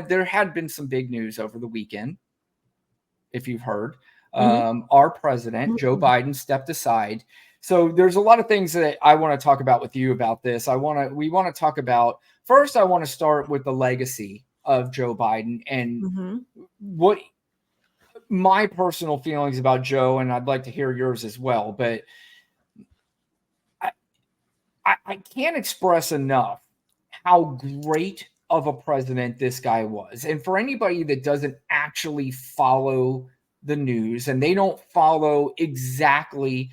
there had been some big news over the weekend, if you've heard. Mhm. Our president, Joe Mhm. Biden, stepped aside. So there's a lot of things that I want to talk about with you about this. We want to talk about, first, I want to start with the legacy of Joe Biden and Mhm. what my personal feelings about Joe, and I'd like to hear yours as well. But I, I can't express enough how great of a president this guy was. And for anybody that doesn't actually follow the news and they don't follow exactly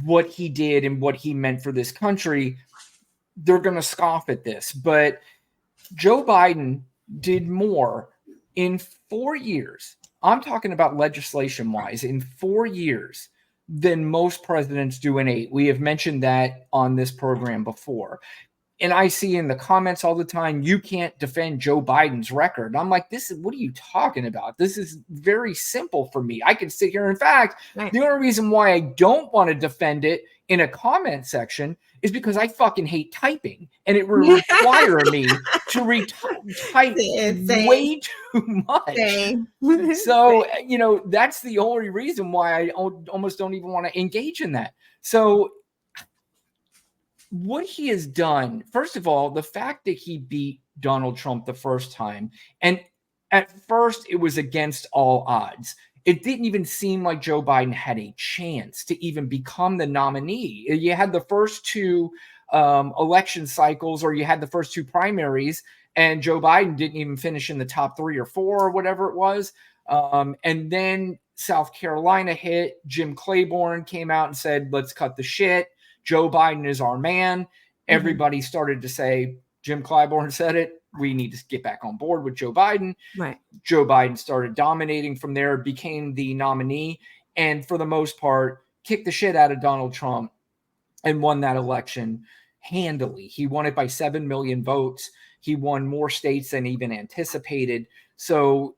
what he did and what he meant for this country, they're going to scoff at this. But Joe Biden did more in 4 years. I'm talking about legislation wise, in 4 years than most presidents do in 8. We have mentioned that on this program before. And I see in the comments all the time, you can't defend Joe Biden's record. I'm like, what are you talking about? This is very simple for me. I can sit here. In fact, Right. the only reason why I don't want to defend it in a comment section is because I fucking hate typing and it would require me to type Same. way too much. Same. So, Same. that's the only reason why I almost don't even want to engage in that. So, what he has done, first of all, the fact that he beat Donald Trump the first time, and at first it was against all odds. It didn't even seem like Joe Biden had a chance to even become the nominee. You had the first two election cycles, or you had the first two primaries, and Joe Biden didn't even finish in the top 3 or 4 or whatever it was. And then South Carolina hit. Jim Claiborne came out and said, let's cut the shit. Joe Biden is our man. Everybody started to say, Jim Clyburn said it. We need to get back on board with Joe Biden. Right. Joe Biden started dominating from there, became the nominee, and for the most part, kicked the shit out of Donald Trump and won that election handily. He won it by 7 million votes. He won more states than even anticipated. So,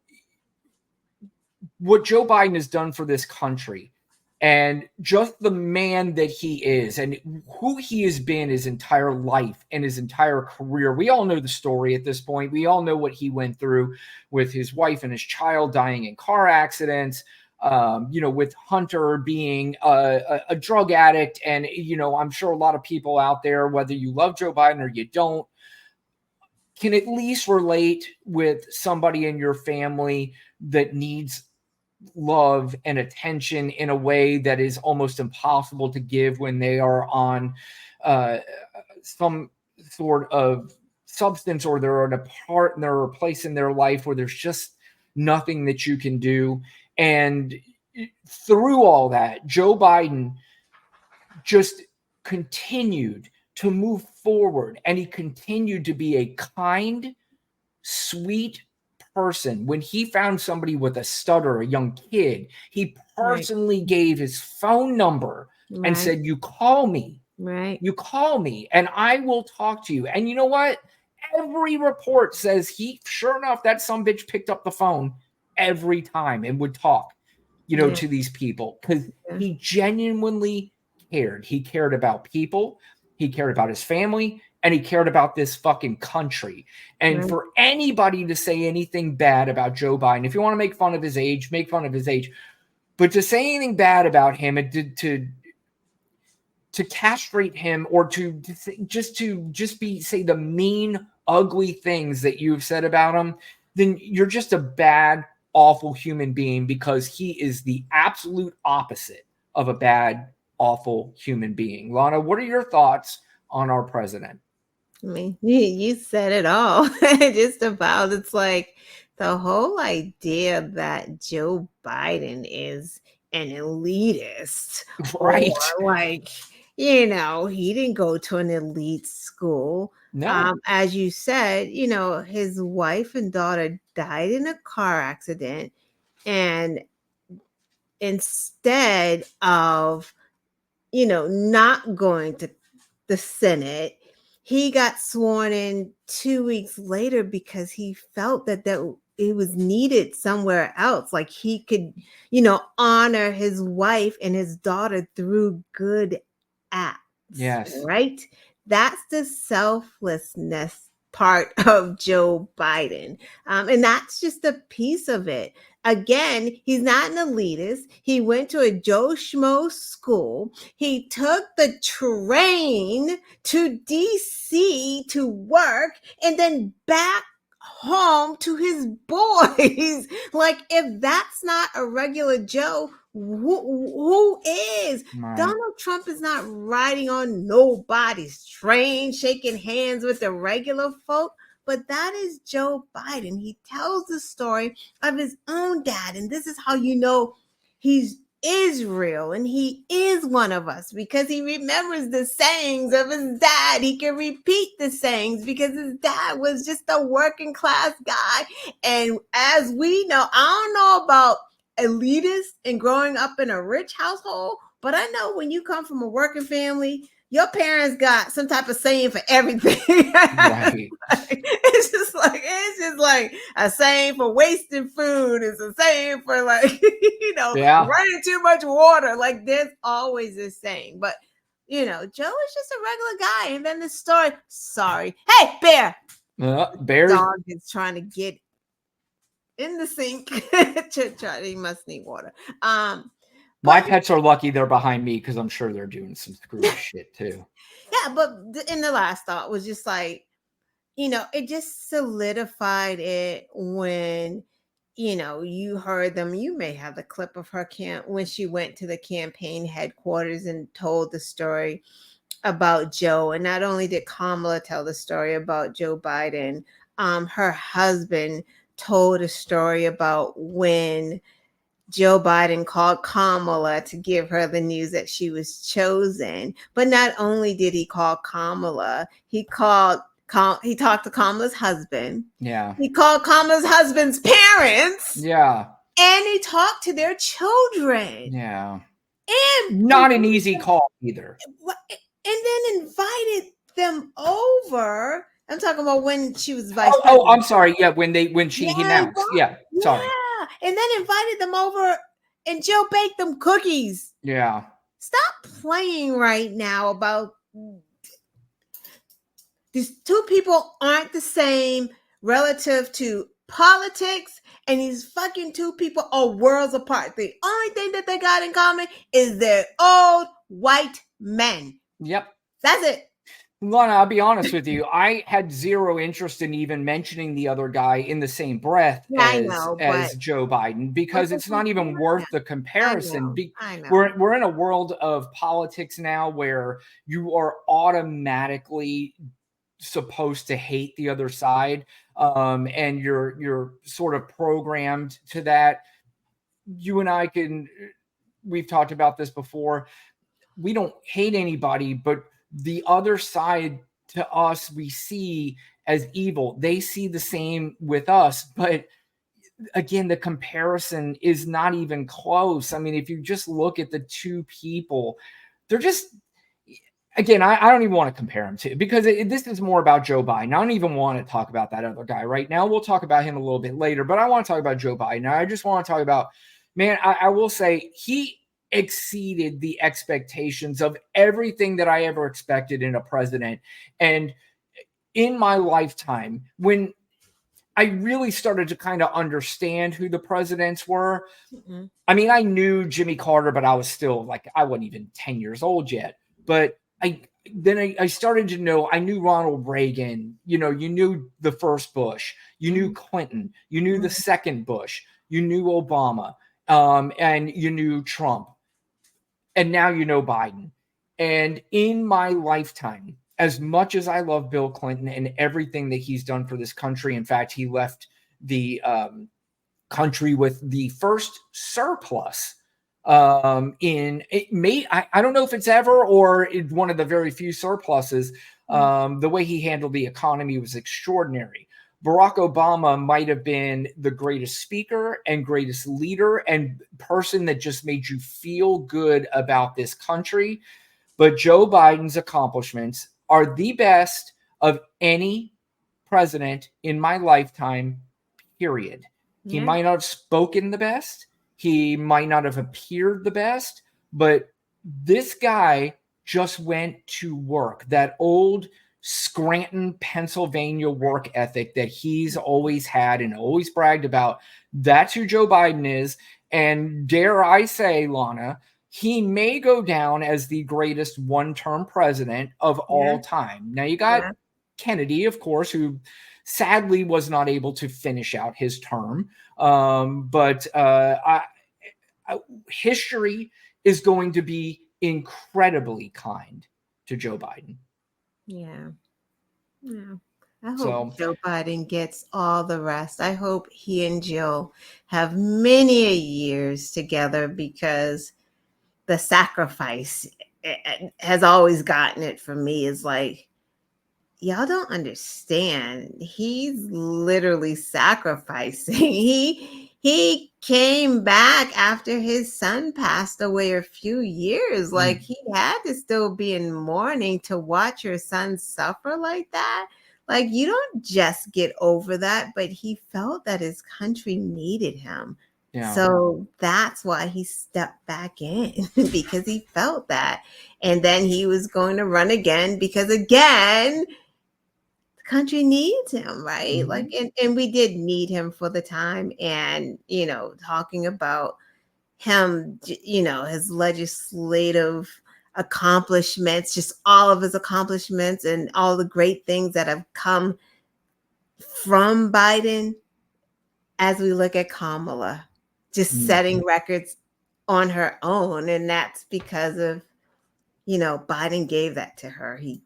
what Joe Biden has done for this country and just the man that he is and who he has been his entire life and his entire career. We all know the story at this point. We all know what he went through with his wife and his child dying in car accidents, with Hunter being a drug addict. And, I'm sure a lot of people out there, whether you love Joe Biden or you don't, can at least relate with somebody in your family that needs love and attention in a way that is almost impossible to give when they are on some sort of substance, or they're at a place in their life where there's just nothing that you can do. And through all that, Joe Biden just continued to move forward, and he continued to be a kind, sweet person. When he found somebody with a stutter, a young kid, he personally gave his phone number and said, you call me. Right. You call me and I will talk to you. And you know what? Every report says sure enough, that sumbitch picked up the phone every time and would talk, to these people, because he genuinely cared. He cared about people. He cared about his family. And he cared about this fucking country. And for anybody to say anything bad about Joe Biden, if you want to make fun of his age, make fun of his age. But to say anything bad about him and to castrate him, or to say the mean, ugly things that you've said about him, then you're just a bad, awful human being, because he is the absolute opposite of a bad, awful human being. Lana, what are your thoughts on our president? I mean, you said it all. Just about. It's like the whole idea that Joe Biden is an elitist, Right. or like, he didn't go to an elite school. No. As you said, his wife and daughter died in a car accident, and instead of, not going to the Senate, he got sworn in 2 weeks later because he felt that it was needed somewhere else. Like he could, honor his wife and his daughter through good acts. Yes. Right? That's the selflessness part of Joe Biden. And that's just a piece of it. Again, he's not an elitist. He went to a Joe Schmo school. He took the train to DC to work and then back home to his boys. Like, if that's not a regular Joe, who is? Right. Donald Trump is not riding on nobody's train, shaking hands with the regular folk. But that is Joe Biden. He tells the story of his own dad. And this is how you know he's Israel and he is one of us, because he remembers the sayings of his dad. He can repeat the sayings because his dad was just a working class guy. And as we know, I don't know about elitist and growing up in a rich household, but I know when you come from a working family, your parents got some type of saying for everything. Right. It's just like a saying for wasting food. It's a saying for running too much water. Like, there's always this saying. But Joe is just a regular guy. And then the story. Sorry, hey, Bear. Bear dog is trying to get in the sink. He must need water. My pets are lucky they're behind me because I'm sure they're doing some screwy shit too. Yeah, but in the last thought was just like, it just solidified it when, you heard them. You may have the clip of her when she went to the campaign headquarters and told the story about Joe. And not only did Kamala tell the story about Joe Biden, her husband told a story about when Joe Biden called Kamala to give her the news that she was chosen. But not only did he call Kamala, he talked to Kamala's husband. Yeah. He called Kamala's husband's parents. Yeah. And he talked to their children. Yeah. And not an easy call either. And then invited them over. I'm talking about when she was vice president. Oh, I'm sorry. Yeah, when she announced. Yeah, sorry. Yeah, and then invited them over, and Joe baked them cookies. Yeah. Stop playing right now about these two people aren't the same relative to politics, and these fucking two people are worlds apart. The only thing that they got in common is they're old white men. Yep. That's it. Lana, I'll be honest with you. I had zero interest in even mentioning the other guy in the same breath as Joe Biden, because it's not even worth the comparison. I know. We're in a world of politics now where you are automatically supposed to hate the other side, and you're sort of programmed to that. You and I we've talked about this before. We don't hate anybody, but the other side to us, we see as evil. They see the same with us, but again, the comparison is not even close. I mean, if you just look at the two people, they're just, again, I don't even want to compare them to, because this is more about Joe Biden. I don't even want to talk about that other guy right now. We'll talk about him a little bit later, but I want to talk about Joe Biden. I just want to talk about, man, I will say he exceeded the expectations of everything that I ever expected in a president. And in my lifetime, when I really started to kind of understand who the presidents were, I mean, I knew Jimmy Carter, but I was still like, I wasn't even 10 years old yet. But I started to know, I knew Ronald Reagan, you knew the first Bush, you knew Clinton, you knew the second Bush, you knew Obama, and you knew Trump. And now you know Biden. And in my lifetime, as much as I love Bill Clinton and everything that he's done for this country, in fact, he left the country with the first surplus I don't know if it's ever or one of the very few surpluses. The way he handled the economy was extraordinary. Barack Obama might have been the greatest speaker and greatest leader and person that just made you feel good about this country. But Joe Biden's accomplishments are the best of any president in my lifetime, period. Yeah. He might not have spoken the best. He might not have appeared the best, but this guy just went to work. That old Scranton, Pennsylvania work ethic that he's always had and always bragged about. That's who Joe Biden is. And dare I say, Lana, he may go down as the greatest one-term president of all time. Now, you got Kennedy, of course, who sadly was not able to finish out his term. But history is going to be incredibly kind to Joe Biden. Yeah. I hope Joe Biden gets all the rest. I hope he and Jill have many years together, because the sacrifice has always gotten it for me. Is like, y'all don't understand. He's literally sacrificing. He came back after his son passed away a few years. Like, he had to still be in mourning to watch your son suffer like that. Like, you don't just get over that, but he felt that his country needed him. Yeah. So that's why he stepped back in, because he felt that. And then he was going to run again, because again, the country needs him, right? Like, and we did need him for the time. And, you know, talking about him, you know, his legislative accomplishments, just all of his accomplishments and all the great things that have come from Biden. As we look at Kamala, just setting records on her own. And that's because of, you know, Biden gave that to her. He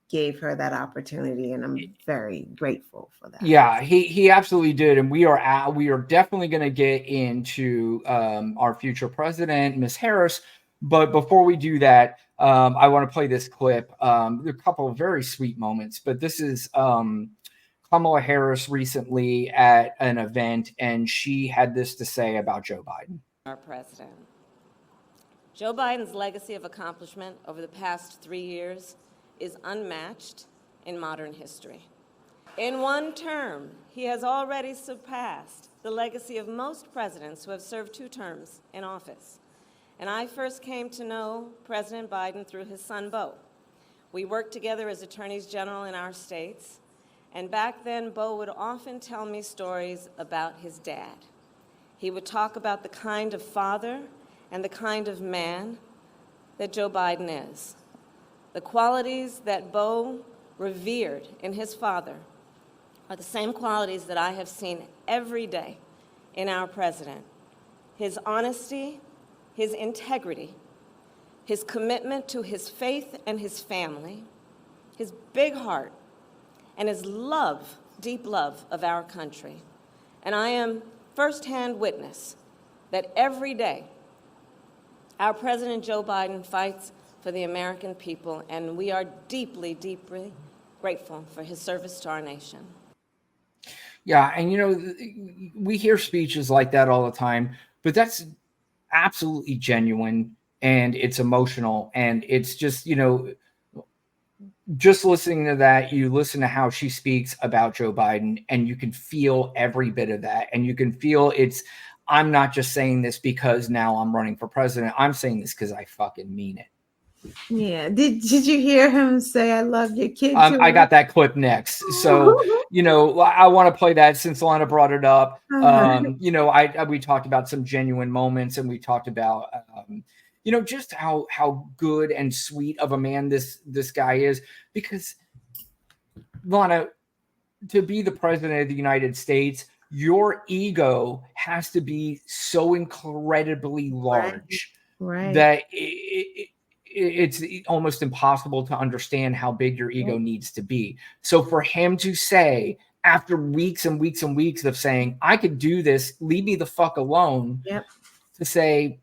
gave her that opportunity, and I'm very grateful for that. Yeah, he absolutely did. And we are definitely going to get into our future president, Miss Harris. But before we do that, I want to play this clip. There are a couple of very sweet moments, but this is Kamala Harris recently at an event, and she had this to say about Joe Biden. Our president. Joe Biden's legacy of accomplishment over the past 3 years is unmatched in modern history. In one term, he has already surpassed the legacy of most presidents who have served 2 terms in office. And I first came to know President Biden through his son, Beau. We worked together as attorneys general in our states. And back then, Beau would often tell me stories about his dad. He would talk about the kind of father and the kind of man that Joe Biden is. The qualities that Beau revered in his father are the same qualities that I have seen every day in our president. His honesty, his integrity, his commitment to his faith and his family, his big heart, and his love, deep love of our country. And I am firsthand witness that every day our President Joe Biden fights for the American people, and we are deeply, deeply grateful for his service to our nation. Yeah, and you know, we hear speeches like that all the time, but that's absolutely genuine, and it's emotional, and it's just, you know, just listening to that, you listen to how she speaks about Joe Biden, and you can feel every bit of that. And you can feel I'm not just saying this because now I'm running for president. I'm saying this because I fucking mean it. Yeah. Did you hear him say, I love your kid? I got that clip next. So, you know, I want to play that since Lana brought it up. You know, we talked about some genuine moments, and we talked about, you know, just how good and sweet of a man this guy is. Because, Lana, to be the president of the United States, your ego has to be so incredibly large that it's almost impossible to understand how big your ego needs to be. So for him to say, after weeks and weeks and weeks of saying, I could do this, leave me the fuck alone, to say,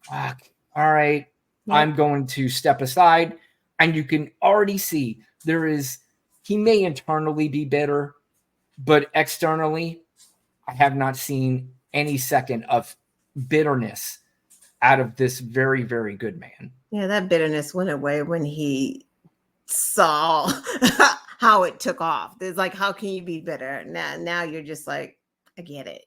fuck, all right, I'm going to step aside. And you can already see he may internally be bitter, but externally, I have not seen any second of bitterness out of this very, very good man. Yeah, that bitterness went away when he saw how it took off. There's like, how can you be bitter? Now you're just like, I get it.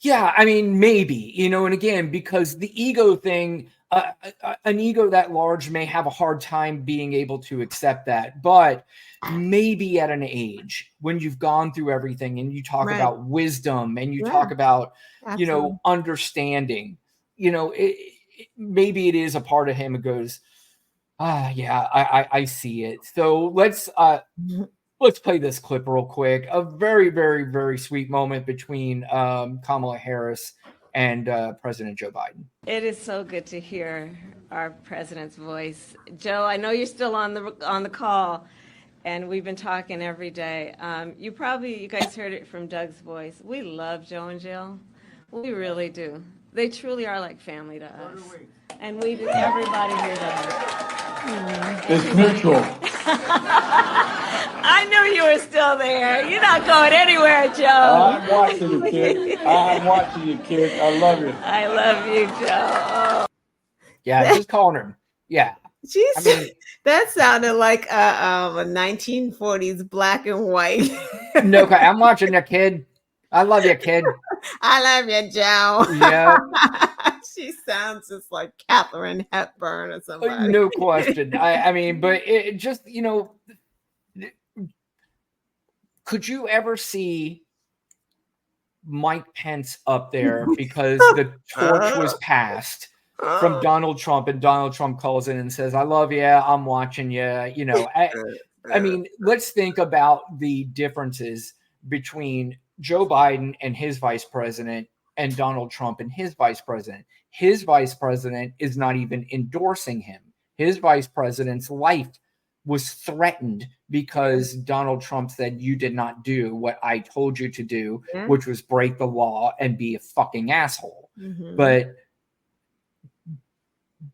Yeah, I mean, maybe, you know, and again, because the ego thing, an ego that large may have a hard time being able to accept that. But maybe at an age when you've gone through everything and you talk Right. about wisdom and you Yeah. talk about, Absolutely. understanding, maybe it is a part of him that goes, yeah, I see it. So let's play this clip real quick. A very, very, very sweet moment between Kamala Harris and President Joe Biden. It is so good to hear our president's voice. Joe, I know you're still on the call, and we've been talking every day. You guys heard it from Doug's voice. We love Joe and Jill. We really do. They truly are like family to us. And we do, everybody here does. It's mutual. I knew you were still there. You're not going anywhere, Joe. I'm watching you, kid. I'm watching you, kid. I love you. I love you, Joe. Yeah, just calling her. Yeah. Jeez, I mean, that sounded like a 1940s black and white. no, I'm watching you, kid. I love you, kid. I love you, Joe. Yeah. She sounds just like Katharine Hepburn or somebody. No question. I mean, but it just, could you ever see Mike Pence up there because the torch was passed from Donald Trump, and Donald Trump calls in and says, I love you, I'm watching you. I mean, let's think about the differences between Joe Biden and his vice president and Donald Trump and his vice president. His vice president is not even endorsing him. His vice president's life was threatened because Donald Trump said, you did not do what I told you to do, which was break the law and be a fucking asshole. Mm-hmm. But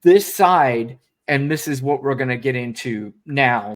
this side, and this is what we're going to get into now,